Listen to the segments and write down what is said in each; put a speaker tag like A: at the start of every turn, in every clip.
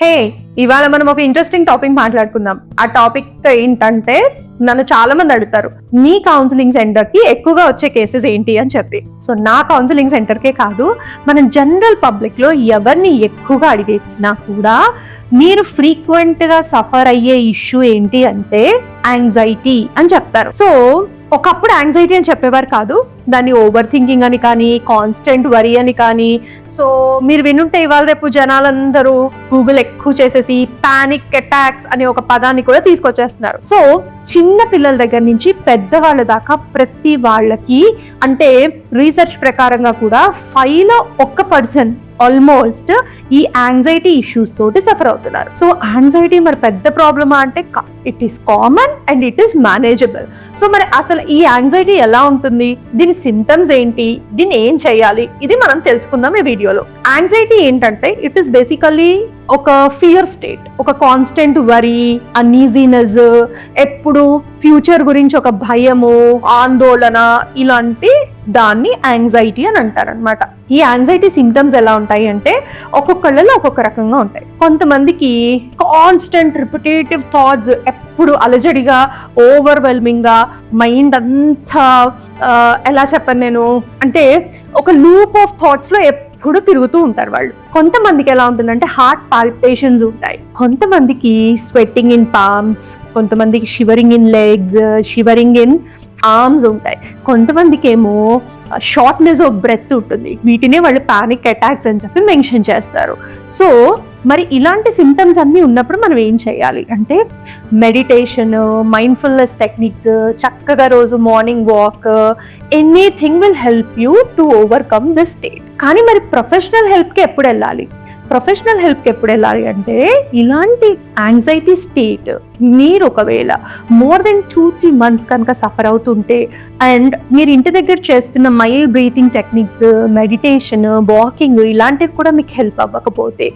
A: హే, ఇవాళ మనం ఒక ఇంట్రెస్టింగ్ టాపిక్ మాట్లాడుకుందాం. ఆ టాపిక్ ఏంటంటే, నన్ను చాలా మంది అడుగుతారు, నీ కౌన్సిలింగ్ సెంటర్ కి ఎక్కువగా వచ్చే కేసెస్ ఏంటి అని చెప్పి. సో నా కౌన్సిలింగ్ సెంటర్కే కాదు, మన జనరల్ పబ్లిక్ లో ఎవరిని ఎక్కువగా అడిగినా కూడా మీరు ఫ్రీక్వెంట్ గా సఫర్ అయ్యే ఇష్యూ ఏంటి అంటే యాంగ్జైటీ అని చెప్తారు. సో ఒకప్పుడు యాంగ్జైటీ అని చెప్పేవారు కాదు, దాన్ని ఓవర్ థింకింగ్ అని కానీ, కాన్స్టెంట్ వరీ అని కానీ. సో మీరు వినుంటే ఇవాళ రేపు జనాలందరూ గూగుల్ ఎక్కువ చేసేసి పానిక్ అటాక్స్ అనే ఒక పదాన్ని కూడా తీసుకొచ్చేస్తున్నారు. సో చిన్న పిల్లల దగ్గర నుంచి పెద్దవాళ్ళ దాకా ప్రతి వాళ్ళకి, అంటే రీసెర్చ్ ప్రకారంగా కూడా 5లో 1% ఆల్మోస్ట్ ఈ యాంగ్జైటీ ఇష్యూస్ తోటి సఫర్ అవుతున్నారు. సో యాంగ్జైటీ మరి పెద్ద ప్రాబ్లమా అంటే it is common and it is manageable. So మరి అసలు ఈ యాంగ్జైటీ ఎలా ఉంటుంది, దీని సింటమ్స్ ఏంటి, దీన్ని ఏం చేయాలి, ఇది మనం తెలుసుకుందాం ఈ వీడియోలో. యాంగ్జైటీ ఏంటంటే ఇట్ ఈస్ బేసికలీ ఒక ఫియర్ స్టేట్, ఒక కాన్స్టెంట్ వరీ, అన్ఈజీనెస్, ఎప్పుడు ఫ్యూచర్ గురించి ఒక భయము, ఆందోళన, ఇలాంటి దాన్ని యాంగ్జైటీ అని అంటారనమాట. ఈ యాంగ్జైటీ సింటమ్స్ ఎలా ఉంటాయి అంటే ఒక్కొక్కళ్ళలో ఒక్కొక్క రకంగా ఉంటాయి. కొంతమందికి కాన్స్టెంట్ రిపిటేటివ్ థాట్స్, ఎప్పుడు అలజడిగా, ఓవర్వెల్మింగ్ గా, మైండ్ అంతా ఎలా చెప్పను నేను అంటే ఒక లూప్ ఆఫ్ థాట్స్ లో ఎప్పుడు తిరుగుతూ ఉంటారు వాళ్ళు. కొంతమందికి ఎలా ఉంటుందంటే హార్ట్ పాల్పిటేషన్స్ ఉంటాయి, కొంతమందికి స్వెట్టింగ్ ఇన్ పామ్స్, కొంతమందికి shivering in legs, shivering in arms ఉంటాయి, కొంతమందికి ఏమో షార్ట్నెస్ ఆఫ్ బ్రెత్ ఉంటుంది. వీటినే వాళ్ళు పానిక్ అటాక్స్ అని చెప్పి మెన్షన్ చేస్తారు. సో మరి ఇలాంటి సిమ్టమ్స్ అన్నీ ఉన్నప్పుడు మనం ఏం చేయాలి అంటే మెడిటేషన్, మైండ్ఫుల్నెస్ టెక్నిక్స్, చక్కగా రోజు morning walk, anything will help you to overcome this state. కానీ మరి ప్రొఫెషనల్ హెల్ప్కి ఎప్పుడు వెళ్ళాలి? ప్రొఫెషనల్ హెల్ప్కి ఎప్పుడు వెళ్ళాలి అంటే ఇలాంటి యాంగ్జైటీ స్టేట్ మీరు ఒకవేళ మోర్ దెన్ 2-3 months కనుక సఫర్ అవుతుంటే, అండ్ మీరు ఇంటి దగ్గర చేస్తున్న mild breathing techniques, meditation, walking ఇలాంటివి కూడా మీకు హెల్ప్ అవ్వకపోతే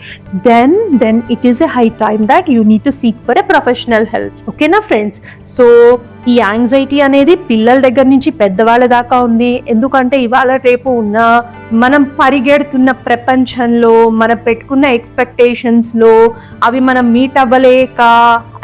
A: then it is a high time that you need to seek for a professional help. ఓకేనా ఫ్రెండ్స్? సో ఈ యాంగ్జైటీ అనేది పిల్లల దగ్గర నుంచి పెద్దవాళ్ళ దాకా ఉంది. ఎందుకంటే ఇవాళ రేపు ఉన్న మనం పరిగెడుతున్న ప్రపంచంలో, మనం పెట్టుకున్న ఎక్స్పెక్టేషన్స్లో అవి మనం మీట్ అవ్వలేక,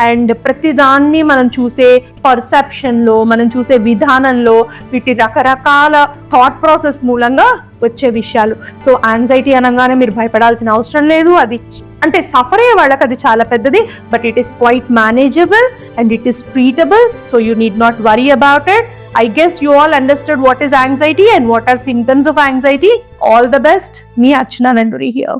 A: అండ్ ప్రతిదాన్ని మనం చూసే పర్సెప్షన్లో, మనం చూసే విధానంలో, వీటి రకరకాల థాట్ ప్రాసెస్ మూలంగా వచ్చే విషయాలు. సో యాంగ్జైటీ అనగానే మీరు భయపడాల్సిన అవసరం లేదు. అది అంటే సఫర్ అయ్యే వాళ్ళకి అది చాలా పెద్దది, but it is quite manageable and it is treatable. So you need not worry about it. I guess you all understood what is anxiety and what are symptoms of anxiety. All the best. Me Archana Nanduri here.